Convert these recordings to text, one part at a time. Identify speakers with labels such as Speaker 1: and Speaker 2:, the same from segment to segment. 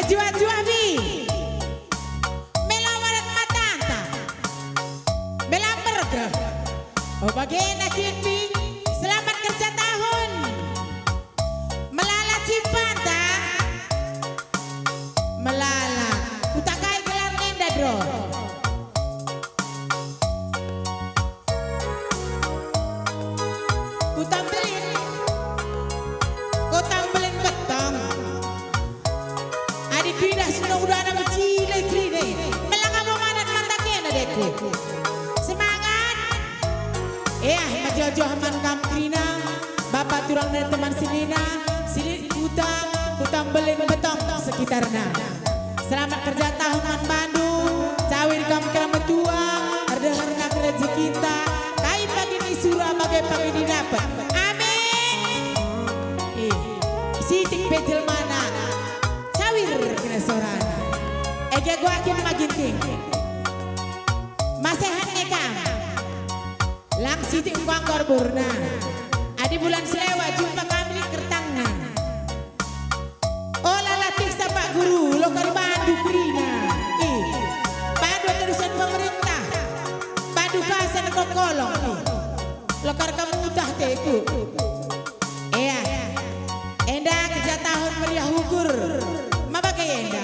Speaker 1: jua-jua bi. Melawaran matanta. Melamberga. Oh bagaimana Kinbi? Selamat kerja tahun. Melala Cipanta. Melala. Utakai gelar nenda dro. Kutambelin betong. Adik kridah sudah udah ada bercile kridah. Melanggamu manat mantaknya adekku. Semangat. Majojo haman kam krina. Bapak turang dan teman silina. Silin kutambelin betong sekitarnya. Selamat kerja tahun man Bandung. Cawir kam keramat tua. Arda harga kerja kita. Kai pagi ni surah bagai pagi didapat. Sitik pecel mana cawir kena sorana ege gua akin maginting masehan eka lang sitik gua korburna adi bulan selewa jumpa kami kertangna oh lalatik sa Pak Guru lokal Bandu Krina Bandu terusan pemerintah Bandu kasan kokolong lokar kamu utah teku Enda kerja tahun meriah ukur mabakai Enda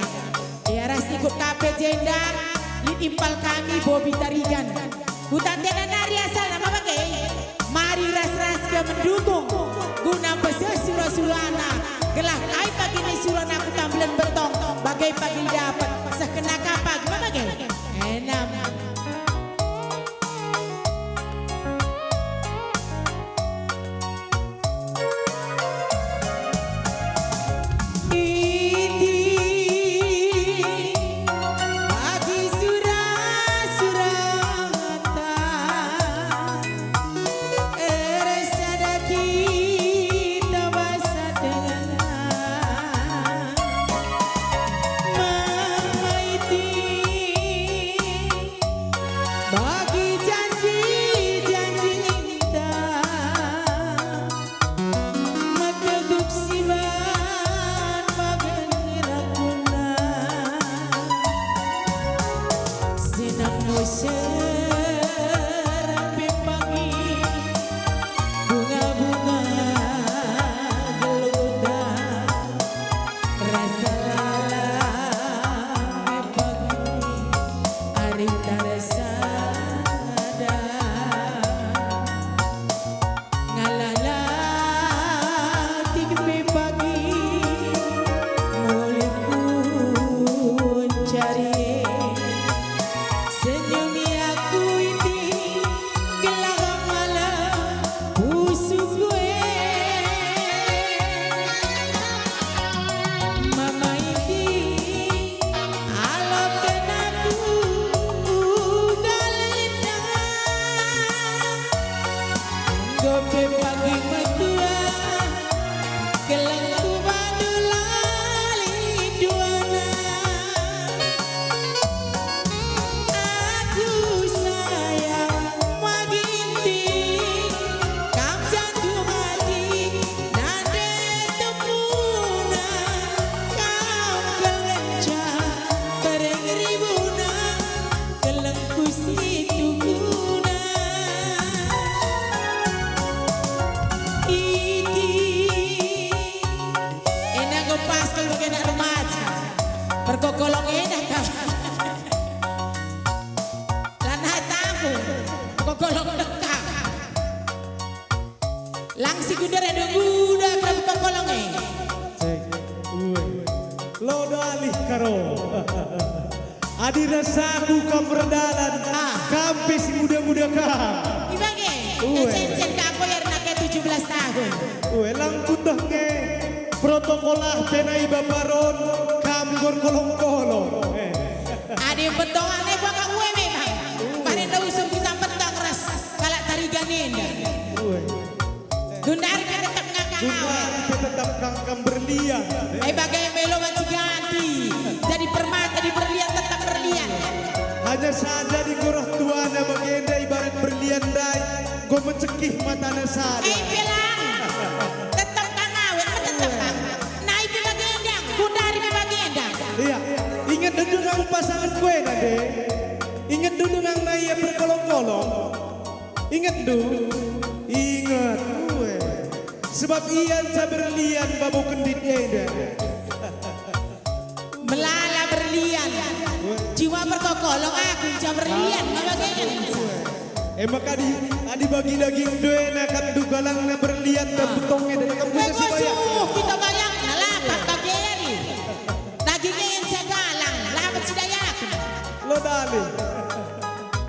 Speaker 1: ya ras ikut kape jenda impal kami Bobi Tarigan hutan tena nari asal nama bagai mari ras-ras ke mendukung guna pesesura surana gelah kai pagi ni surana aku tambelan betong bagai pagi dapat sekena kapag mabagai enam perkokolong enak kan lanah tamu perkokolong dekat langsi kuda ada kuda ke perkokolong
Speaker 2: lodo alih karo adi rasaku kamperdalan kampis muda-muda kah
Speaker 1: ibage cen kako ya anaknya 17 tahun
Speaker 2: lang kudah nge protokolah penai babaron kamgor kolong-kolong
Speaker 1: ada yang betongannya gua kak gue memang pada nda usur kita petang ras kalak tariganin Gundari kan tetap ngakak
Speaker 2: tetap kangkang berlian
Speaker 1: bagai melo masih ganti jadi permata di berlian tetap berlian
Speaker 2: hanya saja di gorah tuana bagenda ibarat berlian dai gue mencekih matanya saja
Speaker 1: bilang tetap kang awet tetap kang naik bagenda Gundari bagenda
Speaker 2: kue nade. Ingat dulu nang naya berkolong-kolong. Ingat dulu. Ingat kue. Sebab ian sa berlian babu kendit eda.
Speaker 1: Melala berlian. Jiwa berkokolong aku jam berlian.
Speaker 2: Emak adi bagi daging doe nakan dugalang na berlian dan betongnya dan kamu
Speaker 1: Kue
Speaker 2: kasih bayar.
Speaker 1: kita bayang lapat bageri. Dagingnya yang segalang. Lapat si dayak.
Speaker 2: Lo dali.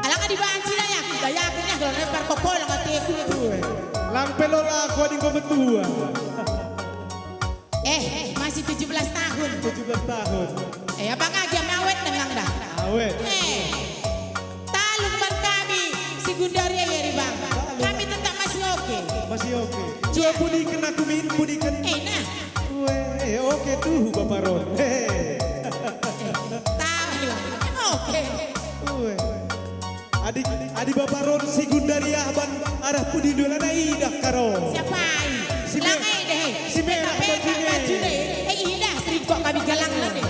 Speaker 1: Alang di bahan si dayak. Dayaknya kalau lempar kokolong at teku.
Speaker 2: Lang pelor aku adi kometua.
Speaker 1: Masih 17 tahun.
Speaker 2: 17 tahun.
Speaker 1: Apakah dia mawet dengan dah?
Speaker 2: Awet.
Speaker 1: Talung ban kami si Gundaria ya bang. Kami tetap masih oke.
Speaker 2: Masih oke. Coba pudikan aku min pudikan.
Speaker 1: Nah.
Speaker 2: Oke tuh Bapak Ron.
Speaker 1: Tahu oke.
Speaker 2: Adi Bapak Ron si Gundaria ban arah pudi dua lana idah karo.
Speaker 1: Siapa ini?
Speaker 2: Si
Speaker 1: Langai deh.
Speaker 2: si merah
Speaker 1: baju deh. Idah sering kok kami galang lah deh.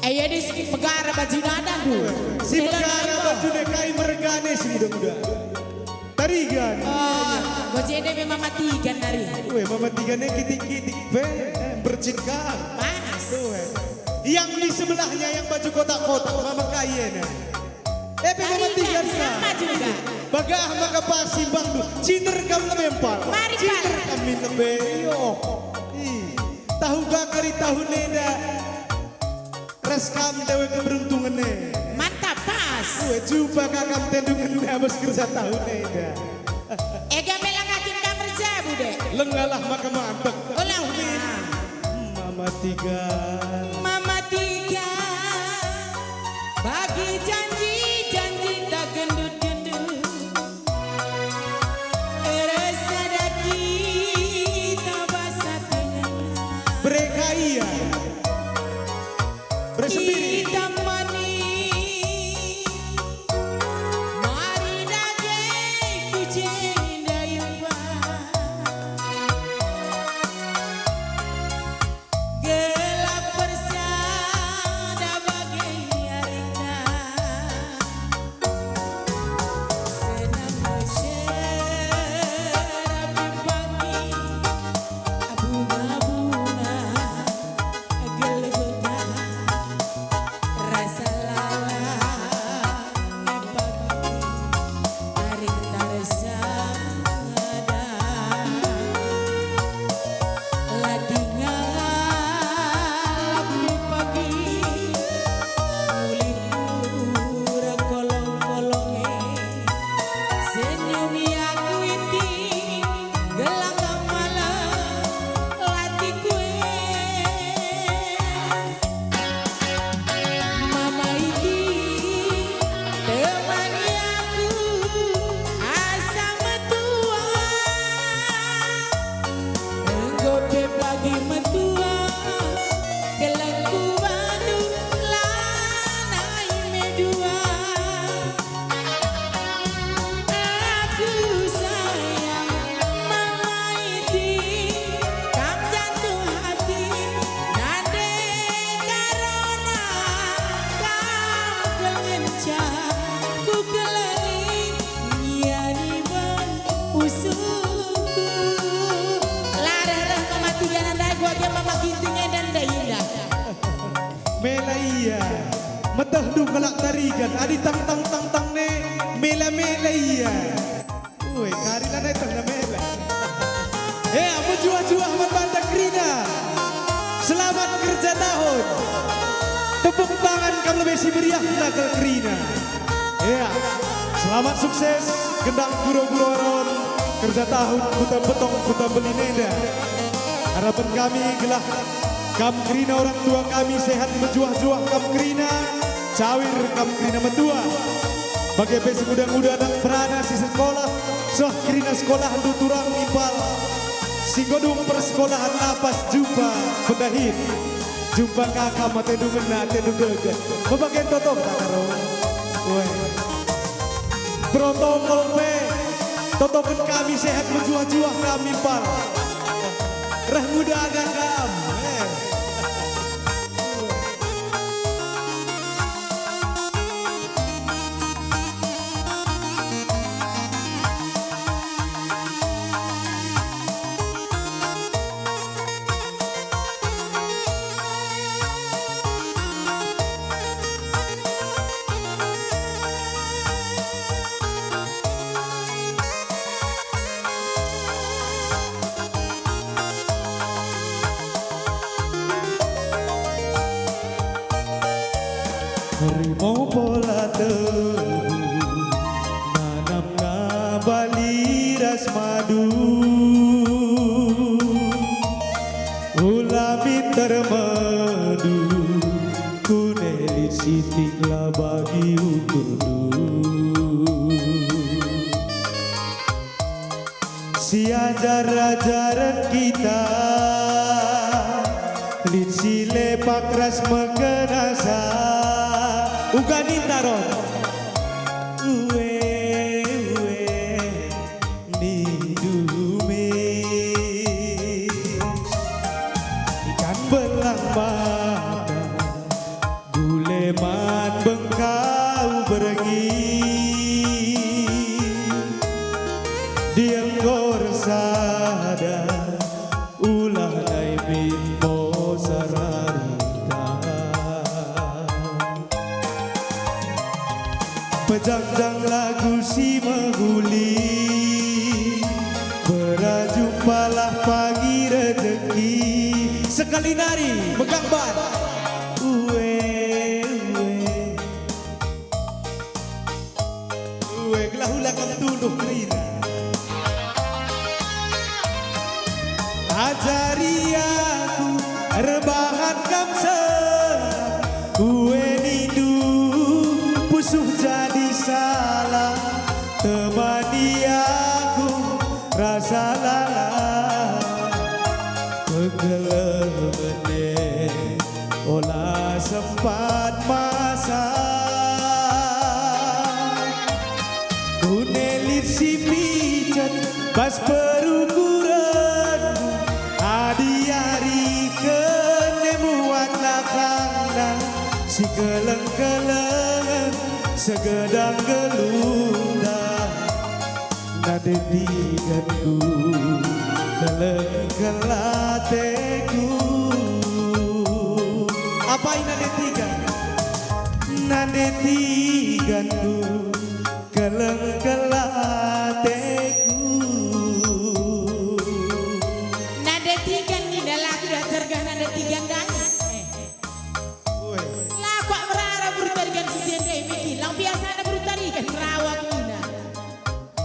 Speaker 1: Ya di sini pegara baju nada dulu.
Speaker 2: Si pegara baju kai meregane si muda-muda. Tarigan.
Speaker 1: Gue jadi memang matikan dari.
Speaker 2: Mama tigane kitik-kitik bercinta.
Speaker 1: Panas.
Speaker 2: Yang di sebelahnya yang baju kotak-kotak mama kayena. Mama tiga
Speaker 1: sama juga.
Speaker 2: Bagah maka pasimbang du. Citer kam lempar.
Speaker 1: Mari
Speaker 2: Citer kami tembe. Tahu gak kari tahu neda. Reskam dewe keberuntungannya.
Speaker 1: Mantap pas.
Speaker 2: Coba kakam tendungan habis kerja tahu neda.
Speaker 1: Ega melang akin kamar jabu deh.
Speaker 2: Lengalah maka mantap.
Speaker 1: Ulang.
Speaker 2: Mama tiga.
Speaker 1: Mama tiga. Bagi janji tak gendut-gendut. Rasa kita basah dengan.
Speaker 2: Mereka iya. Bersendiri.
Speaker 1: Kita manis. Mari daging kucing dayuban. Gelap bersada bagai arena. Senang berserapi pagi. Bunga-bunga gelebatan. Rasa lalai pagi. Tarik tarsada. Ladingan pagi. Mulur kolong-kolonge. Senyum aku iti. Gelang malam. Lati kue. Mama iki. Temani aku. Asa metua. Enggope pagi metua. Gelangku badu. Lanai medua. Aku sayang mama iti. Kam jantung hati. Nade karona. Kam kelencar. Ku kelari. Nyari ban usuku. Larah mama tiga nanda gua aja mama gintingnya dan indah.
Speaker 2: Mela iya. Metah du kelak tarigan. Adi tang tang tang tang ne. Mela mela iya. Kari lana itu na mela. Apa juah-juah membanda Krina. Selamat kerja tahun. Tepuk tangan kamu lebih si meriah nakal Krina. Selamat sukses. Gendang guru-guru ron. Kerja tahun buta betong buta beli neda. Harapan kami gelah Kam Krina orang tua kami sehat berjuah-juah Kam Krina. Cawir Kam Krina metua. Bagi besi muda-muda dan perana si sekolah. Soh Krina sekolah du turang impal. Si godung persekolahan napas jumpa pendahin. Jumpa kakak mata dungan na tendung degan. Membagian totong tak karo. Protokol P. Totokan kami sehat berjuah-juah kami par. Rah muda agak kam. harimau pola tebu nanam ngabali ras madu ulami termadu kunelit sitik lah bagi ukur si ajar-ajaran kita lid sile pakras mengenasa ugani taron uwe ni dume ikan belang mata guleman bengkau berengi dianggor sada ulah naibin mo sararita pejang-jang lagu si mengguli berjumpalah pagi rezeki sekali nari megang ban uwe gelahula kam tunduh kerina ajari aku rebahan kam serang uwe nindu pusuh jadi salah temani aku rasa lalah kegelemene olah sempat masa kunelit si pijat pas perukuran adi-ari kenemuan lakanda si keleng-keleng segedang gelundang nade diganku keleng kelateku apa ini nade tiga nade tiganku keleng kelateku
Speaker 1: Nada tigan ni dah lagu dah tergah nada tigan dah. Lah kok merara bertarikan si jende Miki. Lang biasa ada bertarikan merawak ina.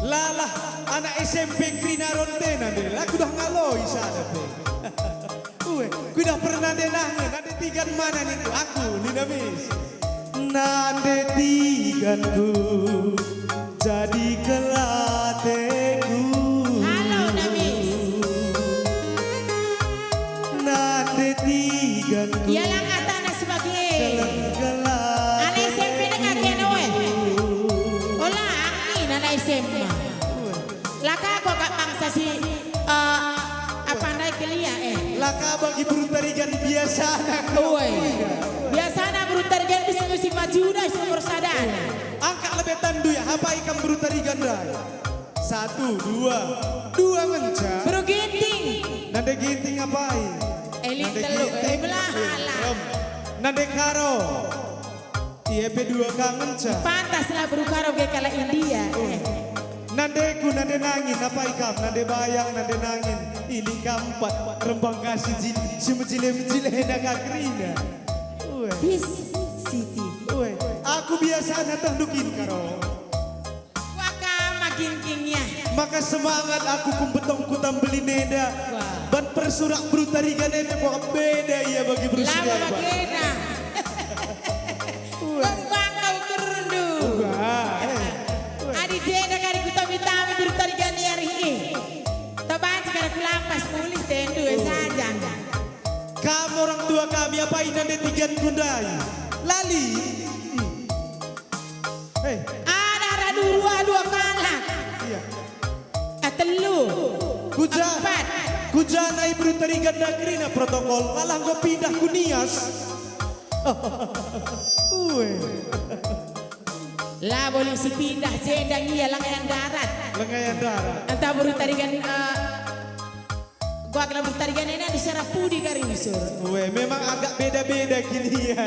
Speaker 2: Lalah anak SMP Krina Rontena deh. Lagu dah ngaloi sana deh. Ku dah pernah deh nanya nade tigan mana nih aku Nina Mis. Nade tiganku jadi kelateku.
Speaker 1: Halo Namis.
Speaker 2: Nade tiganku.
Speaker 1: Dia lang kata anak sebagai
Speaker 2: Keleng-keleng.
Speaker 1: anak SMP dengan kenoe. Olah angin anak SMP. Laka kok gak mangsa si apa naik kelia
Speaker 2: Laka bagi berutarigan biasa anak.
Speaker 1: Biasa anak berutarigan bisa mesti maju dah sumur sadana.
Speaker 2: Angkat lebih tandu ya, apa ikan berutarigan dah? 1, 2 mencah.
Speaker 1: Bro ginting.
Speaker 2: Nade ginting ngapain?
Speaker 1: Elit
Speaker 2: Nade
Speaker 1: teluk,
Speaker 2: ginting.
Speaker 1: belah halah.
Speaker 2: Nade karo. IEP 2 kang mencah.
Speaker 1: Pantaslah berukaro ke kala India.
Speaker 2: Nade ku nade nangin apa ikam? Nade bayang nade nangin. Ini kampat rembang kasih si menjile hendak kakrina.
Speaker 1: This city.
Speaker 2: Aku biasa tandukin karo.
Speaker 1: Waka makin kingnya.
Speaker 2: Maka semangat aku kumbetong kutam beli neda. Ban persurak berutarigan neda kok beda ya bagi berusia.
Speaker 1: Lama makena. Kembang kau kerendu. Adi jeda kari kutami-tami bertarigan hari ini. Taban sekarang kulampas mulih tendu saja.
Speaker 2: Kamu orang tua kami apa ini nade tigan kundai? Lali.
Speaker 1: Ada dua kalah.
Speaker 2: Iya.
Speaker 1: Telu.
Speaker 2: Kuja. Kuja naik berutarigan nagrina protokol. Malah gue pindah ku Nias.
Speaker 1: Lah boleh si pindah jendang iya langganan darat.
Speaker 2: Lengayan darat.
Speaker 1: Entah bertarigan gua kena bertarigan ini di Sarapudi kari usur.
Speaker 2: Memang agak beda-beda kini ya.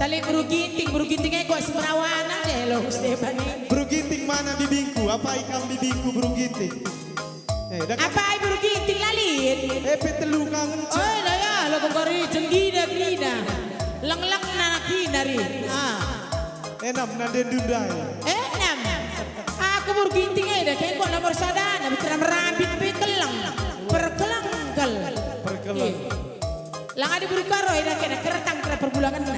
Speaker 1: Tali buru gintingnya gua semerawana deh lo Stefani.
Speaker 2: Buru ginting mana bibingku? Apa ikam bibingku buru ginting?
Speaker 1: Apa ai buru ginting lalit?
Speaker 2: Petelu kangen.
Speaker 1: Oh lah ya lo kongkori jenggina grina. Leng-leng nanaki dari dari.
Speaker 2: Enam nade dundai.
Speaker 1: Enam. Aku berginting aja kayak kok nomor sadana bicara merabit pekelang. Perkelangkel.
Speaker 2: Perkelang.
Speaker 1: Lang ada buru karo ida kena keretang kena perbulangan na.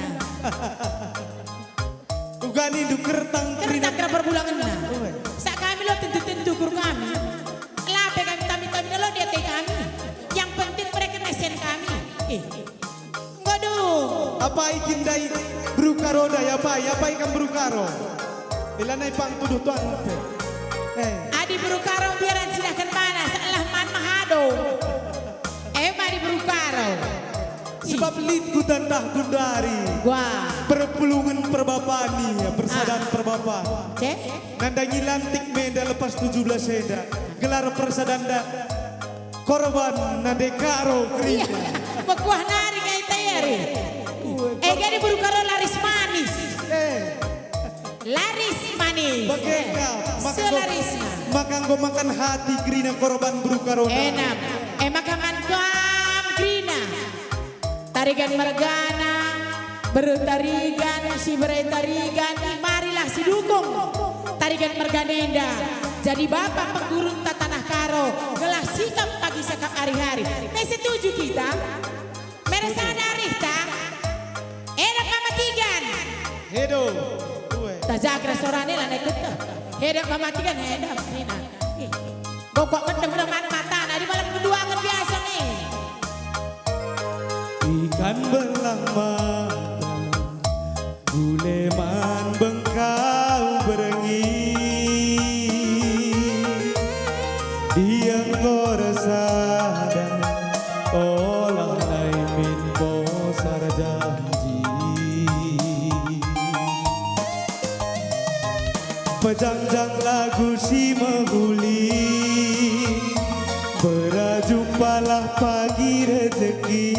Speaker 2: Ugani du keretang
Speaker 1: Keretang kena perbulangan na. Sak kami lo tentu-tentu guru kami. Lape kami tami-tami lo dia kami. Yang penting mereka mesen kami. Waduh.
Speaker 2: Apa ikin dai brukaro dai apa ikan brukaro. Ilanay pang tuduh tuan.
Speaker 1: Adi berukaro biaran silahkan mana salah man mahado. Mari berukaro.
Speaker 2: Sebab litku tandah gundari.
Speaker 1: Wah.
Speaker 2: Perpulungan perbapani ya persaudaraan perbapaan.
Speaker 1: Cek.
Speaker 2: Nandangi lantik meda lepas 17 seda. Gelar persaudaraan korban nadekaro
Speaker 1: Iya.
Speaker 2: krina.
Speaker 1: Bekuah nari kayak tayari. Gani berukaro laris manis. Laris manis.
Speaker 2: Bageka
Speaker 1: Selarisnya.
Speaker 2: makan makan hati krina korban brukaro.
Speaker 1: Enam. Makangan kam grina. Tarigan mergana. Bertarigan si bertarigan. Marilah si dukung. Tarigan merganenda. Jadi bapak penggurun tanah karo. Gelah sikap pagi sekap hari-hari. Setuju kita. Mereka sadari tak? Enak mamatigan.
Speaker 2: Hedo.
Speaker 1: Tajagra sorane lah naik kita. Hedap mamatigan hedap Nina. Bokok mendem mata. Nah di malam kedua kan biasa nih.
Speaker 2: Ikan belang mata, guleman bengkau berengi. Dia koresada, olah naimin posar janji. Pejangjang lagu si menghuli, berjumpalah pagi rezeki.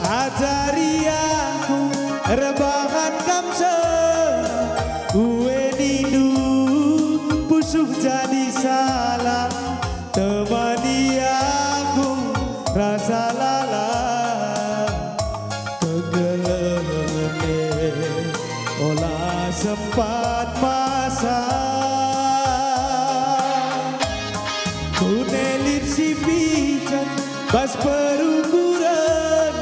Speaker 2: Ajari aku rebahan kamse, ue nindu pusuh jadi salah. Temani aku rasa lalah, kegelene olah sempat masa. Kunelit si picat bas perukuran,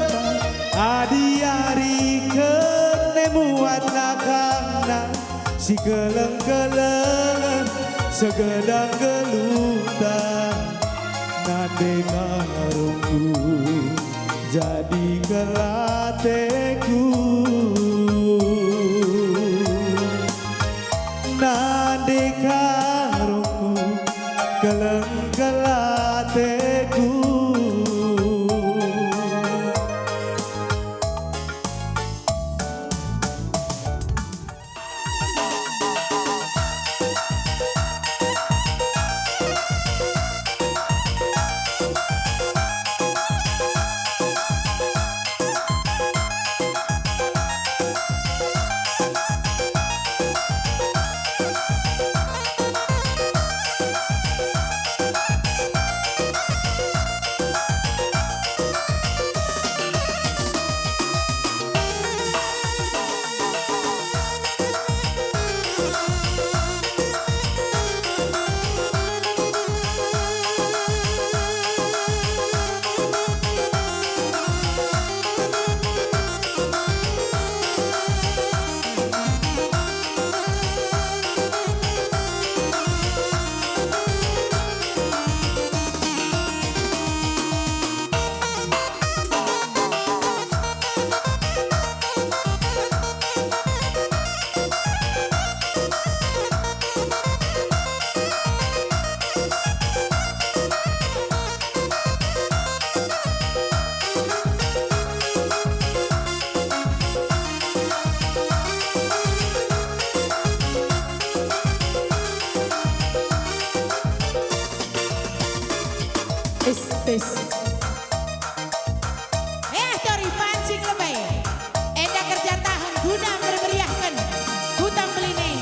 Speaker 2: adi hari kenemuan nakangna. Si keleng-keleng segedang gelutan, nade karungku jadi kelateku. Nade karungku keleng-kelateku.
Speaker 1: Tes. Tori pancing lebay. Enda kerja tahun guna memeriahkan hutan beline.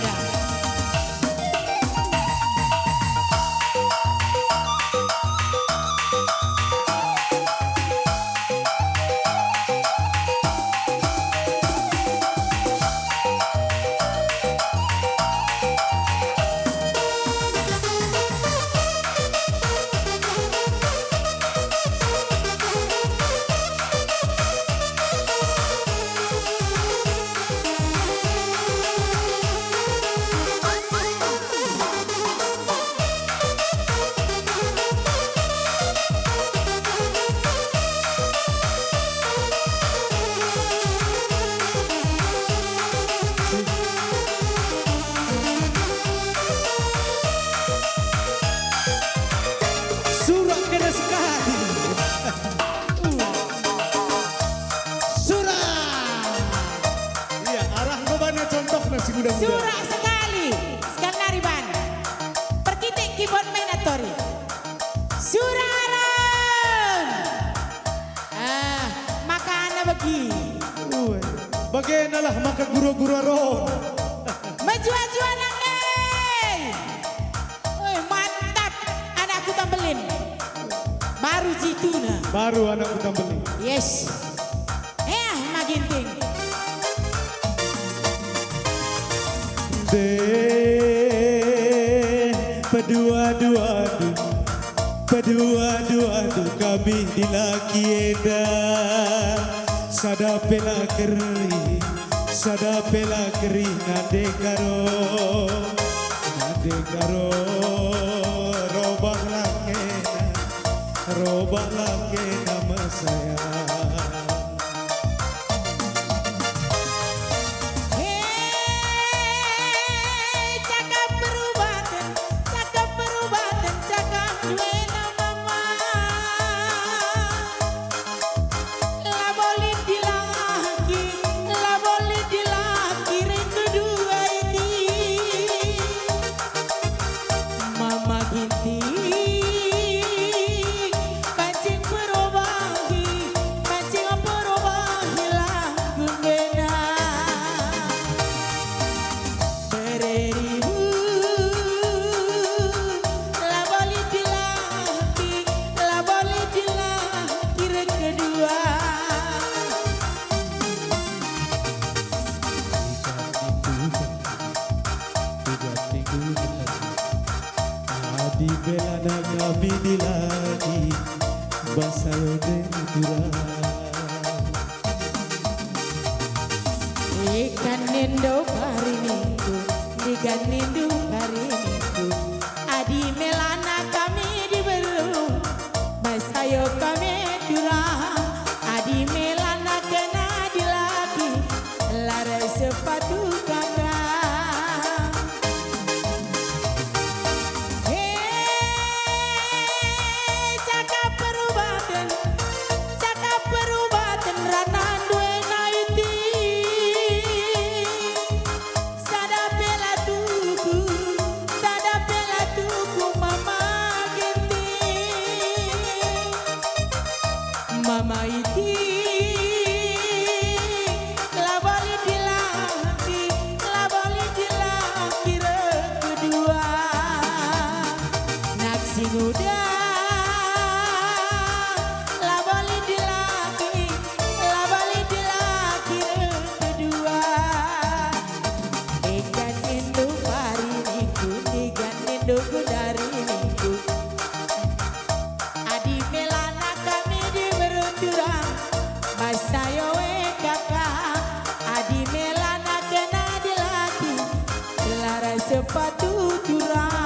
Speaker 2: masih muda-muda.
Speaker 1: Surak sekali. Sekarang nariban. Perkitik keyboard mandatory. Suraron. Makana bagi.
Speaker 2: Bagaimana maka guru-guru aron.
Speaker 1: Maju-maju anaknya. Mantap. Anakku tambelin. Baru jituna.
Speaker 2: Baru anakku tambelin.
Speaker 1: Yes. Maginting.
Speaker 2: Pedua-dua kami di laki edan. Sadapela keri nade karo robah lake nama saya.
Speaker 1: Cakap perubatan, cakap duwe nama. La boleh dilaki, ring kedua ini. Mama ginti, pancing perubahi lah gundena. Beribu, la boleh dilaki ring kedua.
Speaker 2: Adi bela na kami di lagi basayo den durang.
Speaker 1: Ikan nindo hari minggu, ikan nindo hari minggu. Adi melana kami diberu, basayo kami durang. Adi melana kena dilaki, lara sepatu kakak. Cakap perubatan ranan duwe naiti. Sadapela tuku mama ginti. Mama iti la boleh dilaki kedua. Naksi muda la boleh dilaki kedua. Ikan induk hari minggu, ikan induk dari minggu. Adi melana kami di berunturang, basayo kakak. Adi melana kena dilaki, lara sepatu turang.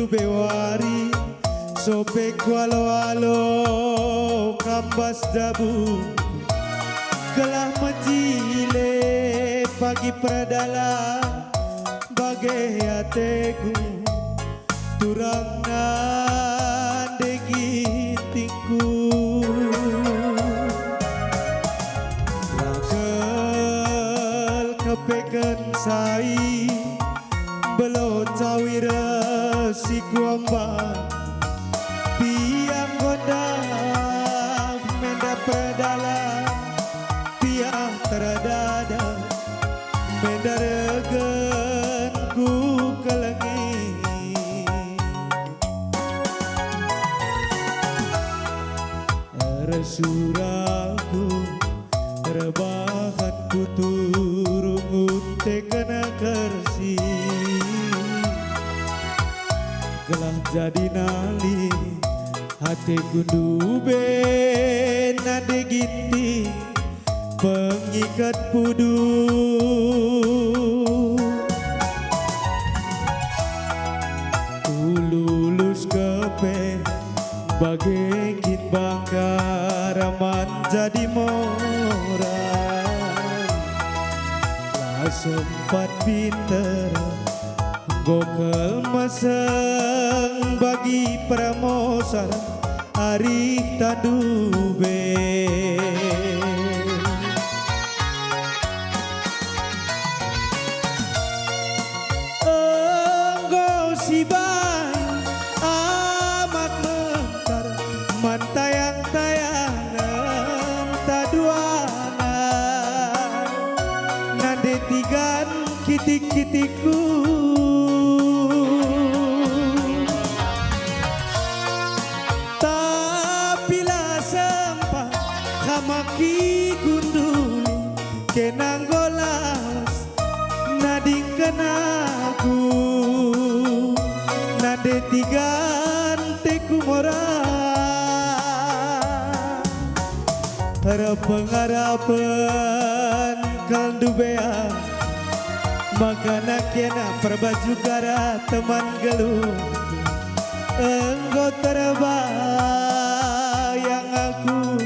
Speaker 2: bewari sope walo-walo kambas dabu kelah majile pagi pradala bagai ateku turangan degitingku rakel kepeken sai belo cawira si kuamba piang godang menda pradala piang teradada menda regen ku kelengi resuraku rebahan ku turungun tekena kersi gelah jadi nali hati kundube nade ginti pengikat pudu lulus kepe bagai kit bangkar aman jadi moran lah sempat pinter gokel meseng bagi pramosan hari tadube enggo si bayi amat mekar mantayang-tayangan taduangan nade tigan kitik-kitikku maki gunduli kenanggolas nading kenaku nade tigan tekumora harapan kaldu bea makana kena perbaju gara teman geluh enggo terbayang aku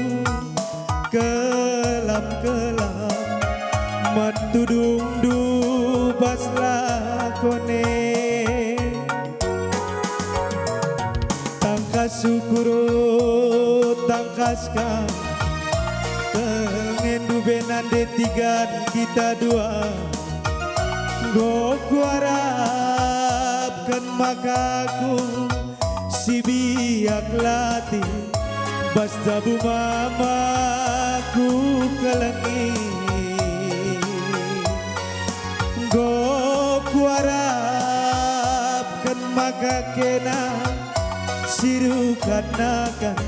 Speaker 2: kelam-kelam matudung dubas lakone tangkas syukuro tangkaskan pengen dubenan detigan kita dua goku harapkan makaku si biak latih bas dabu mamaku kelengi goku harapkan maka kena sirukan nakan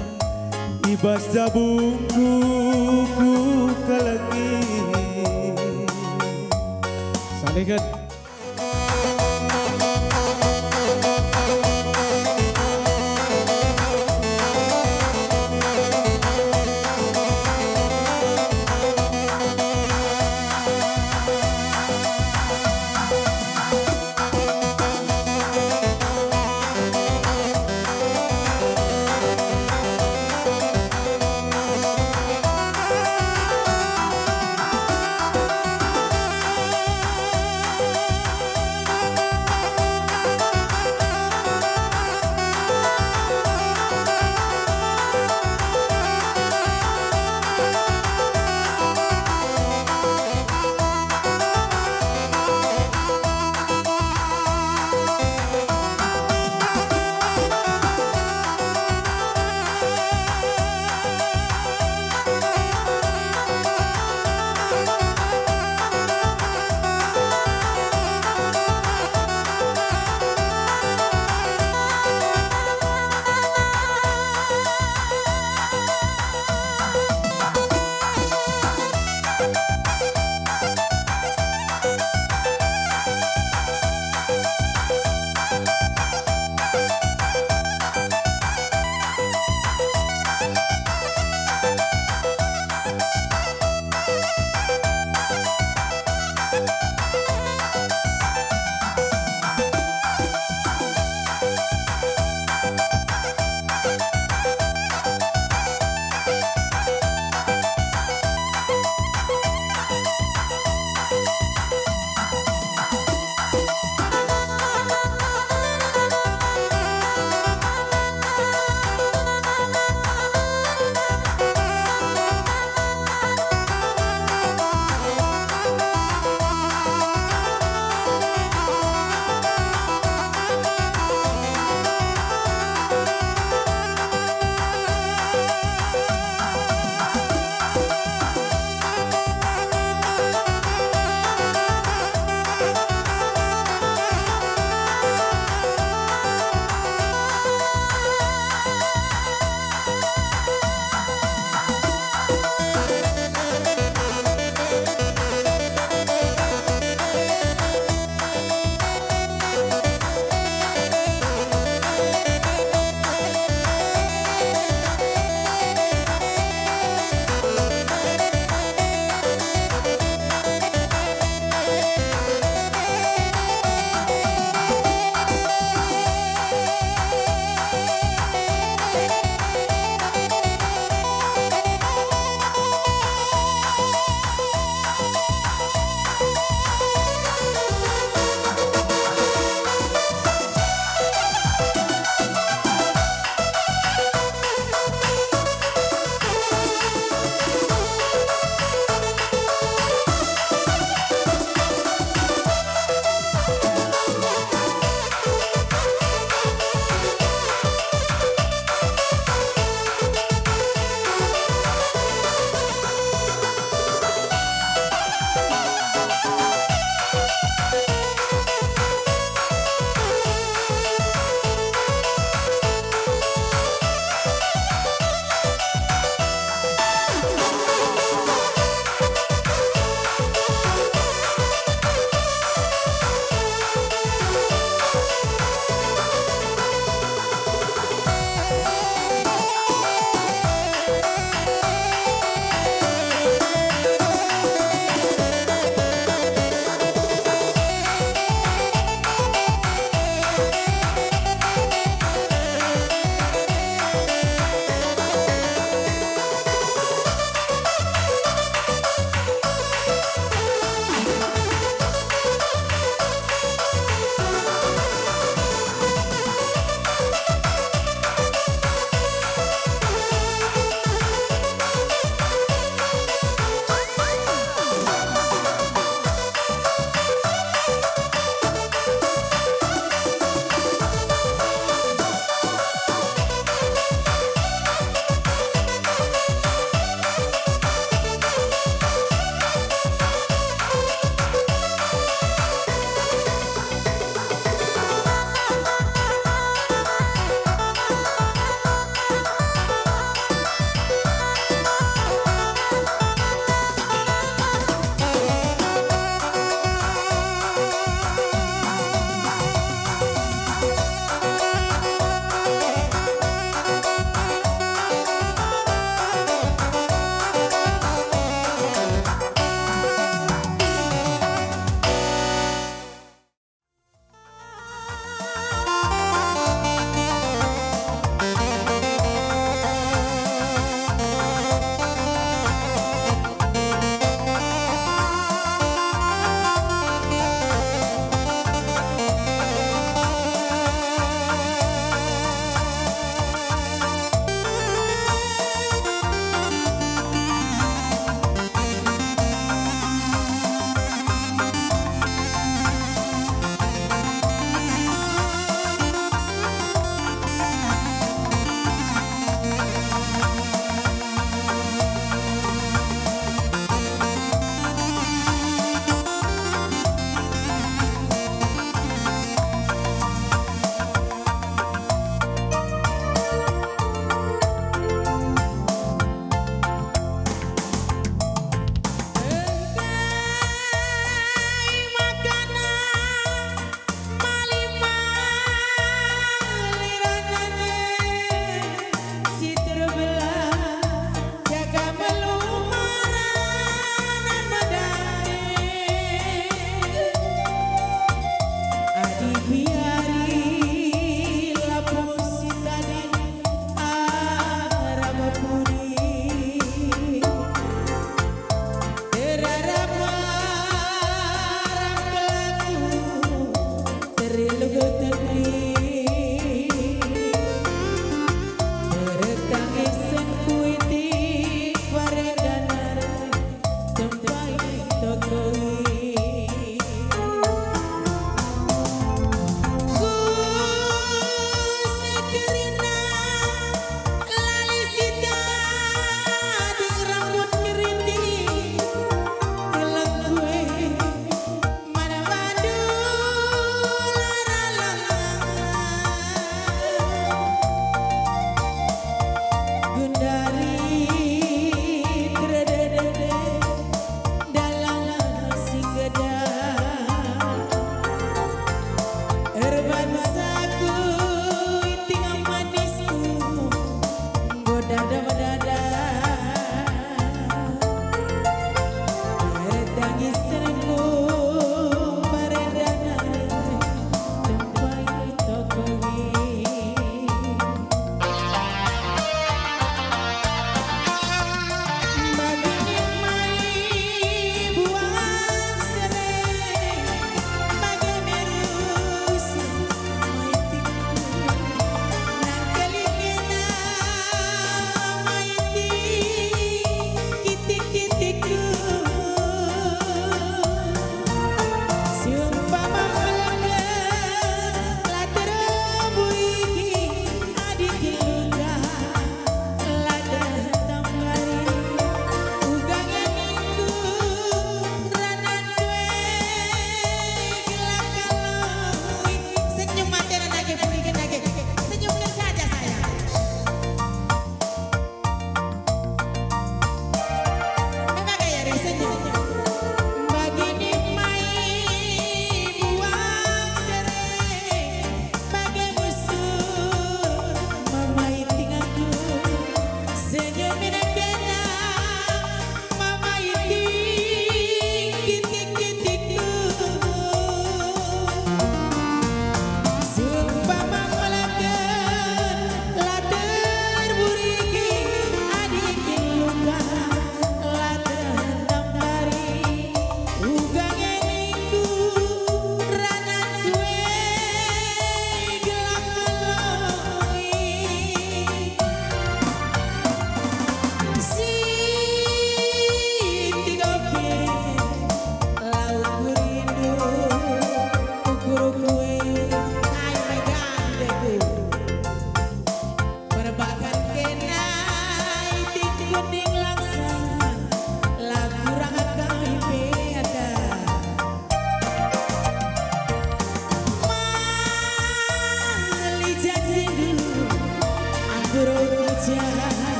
Speaker 2: ibas dabungku ku kelengi salikan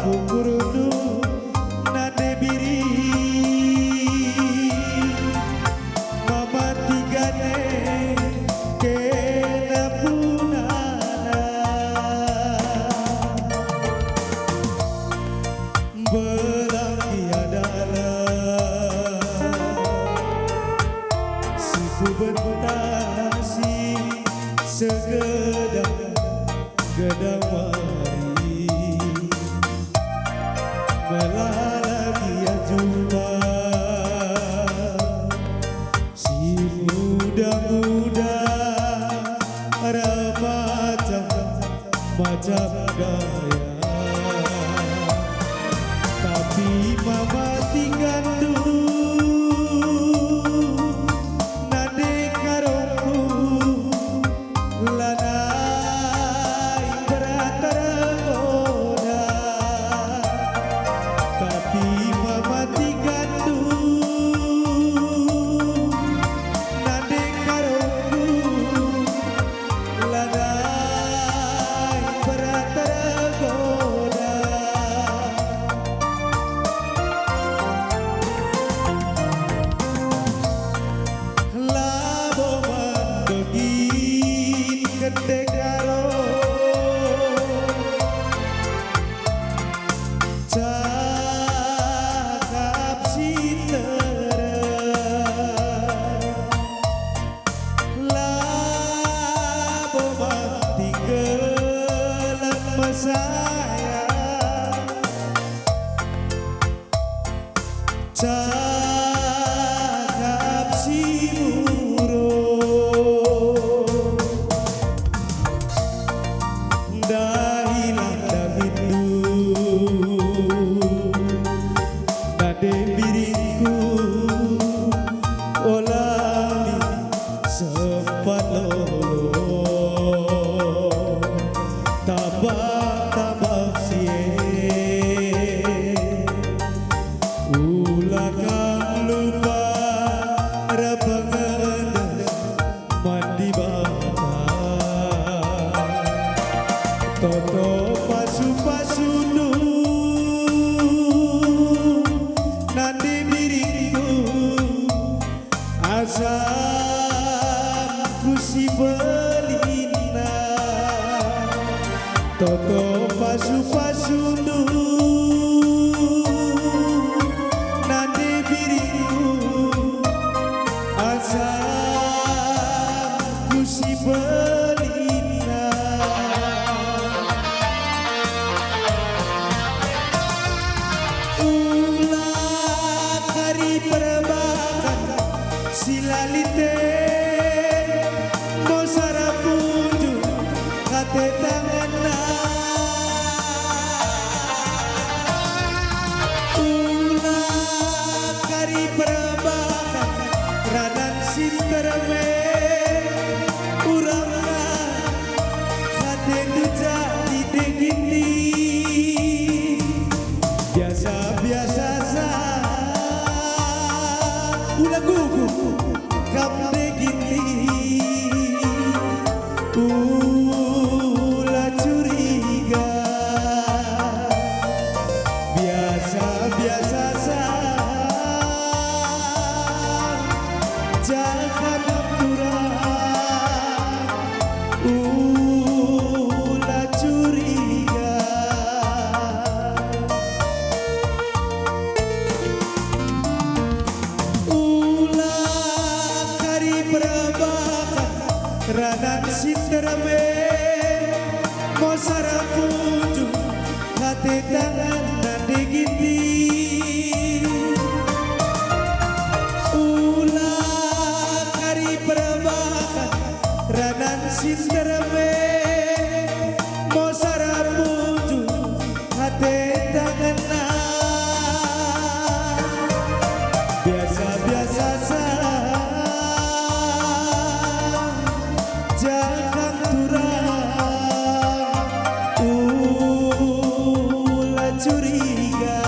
Speaker 2: pukurunu nade biri mama tigane kena punana belangi adalah sifu bentasi segedang gedang wari melalagi ya jumpa si muda-muda macam gaya tapi mama tinggandu nade karongku lanai beratarangoda tapi mama tinggandu nade karongku lanai beratarangoda labo mandogin kedegaro cakap siteren labo mantinggelan mesaya cakap si muro dahilang dabindu nade biringku olami sempat lolo tabak-tabak sie ulakang lupa rapangan mandi bata toto pasu-pasunu nande diriku asam kusi belina toto pasu-pasunu nande diriku asam kusi belina ulah kari perbakan silalite mau sarapunju kate tanganna ulah kari perbakan radan sinterme urangna kate duja didegini biasa-biasa sa ulah gugu kamde gini ulah curiga biasa-biasa sa jangan kurang ulah curiga ulah kari perbakan radan sinterme mau sarapunju hati tangan nade gini ulah kari perbakan radan sinterme mau sarapunju hati tangan biasa-biasa sa jangan turang ulah curiga